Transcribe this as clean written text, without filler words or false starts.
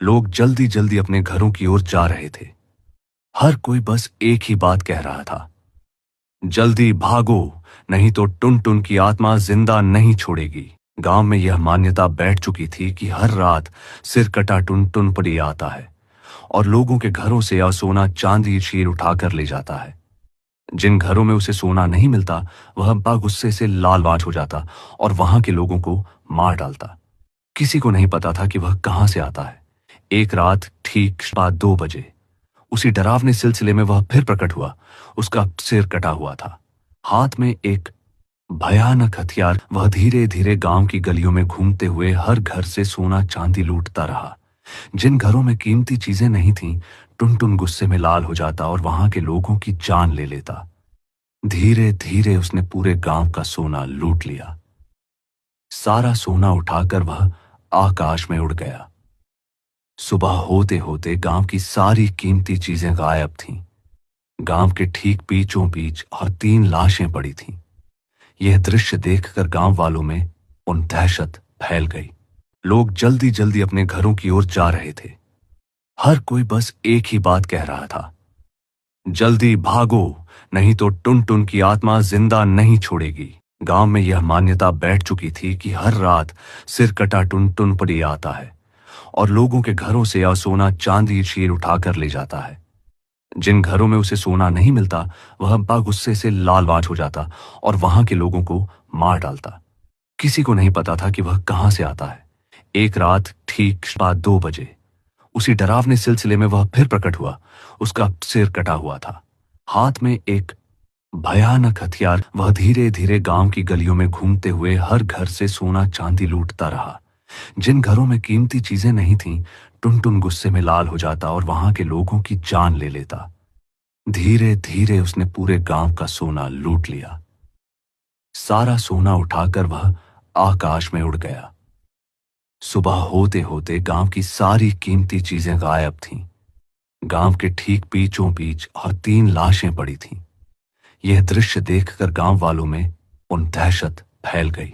लोग जल्दी जल्दी अपने घरों की ओर जा रहे थे। हर कोई बस एक ही बात कह रहा था, जल्दी भागो, नहीं तो टुन टुन की आत्मा जिंदा नहीं छोड़ेगी। गांव में यह मान्यता बैठ चुकी थी कि हर रात सिर कटा टुन टुन पर ही आता है और लोगों के घरों से या सोना चांदी चीर उठाकर ले जाता है। जिन घरों में उसे सोना नहीं मिलता, वह अब्बा गुस्से से लाल बाज हो जाता और वहां के लोगों को मार डालता। किसी को नहीं पता था कि वह कहां से आता है। एक रात ठीक 2 बजे उसी डरावने सिलसिले में वह फिर प्रकट हुआ। उसका सिर कटा हुआ था, हाथ में एक भयानक हथियार। वह धीरे धीरे गांव की गलियों में घूमते हुए हर घर से सोना चांदी लूटता रहा। जिन घरों में कीमती चीजें नहीं थीं, टुन टुन गुस्से में लाल हो जाता और वहां के लोगों की जान ले लेता। धीरे धीरे उसने पूरे गांव का सोना लूट लिया। सारा सोना उठाकर वह आकाश में उड़ गया। सुबह होते होते गांव की सारी कीमती चीजें गायब थीं। गांव के ठीक बीचों बीच और 3 लाशें पड़ी थीं। यह दृश्य देखकर गांव वालों में दहशत फैल गई। लोग जल्दी जल्दी अपने घरों की ओर जा रहे थे। हर कोई बस एक ही बात कह रहा था, जल्दी भागो, नहीं तो टुन टुन की आत्मा जिंदा नहीं छोड़ेगी। गांव में यह मान्यता बैठ चुकी थी कि हर रात सिर कटा टुन टुन पर ही आता है और लोगों के घरों से या सोना चांदी चीर उठाकर ले जाता है। जिन घरों में उसे सोना नहीं मिलता, वह अब्बा गुस्से से लाल बाज हो जाता और वहां के लोगों को मार डालता। किसी को नहीं पता था कि वह कहां से आता है। एक रात ठीक 2 बजे उसी डरावने सिलसिले में वह फिर प्रकट हुआ। उसका सिर कटा हुआ था, हाथ में एक भयानक हथियार। वह धीरे धीरे गांव की गलियों में घूमते हुए हर घर से सोना चांदी लूटता रहा। जिन घरों में कीमती चीजें नहीं थीं, टुन टुन गुस्से में लाल हो जाता और वहां के लोगों की जान ले लेता। धीरे धीरे उसने पूरे गांव का सोना लूट लिया। सारा सोना उठाकर वह आकाश में उड़ गया। सुबह होते होते गांव की सारी कीमती चीजें गायब थीं। गांव के ठीक बीचों बीच और 3 लाशें पड़ी थीं। यह दृश्य देखकर गांव वालों में दहशत फैल गई।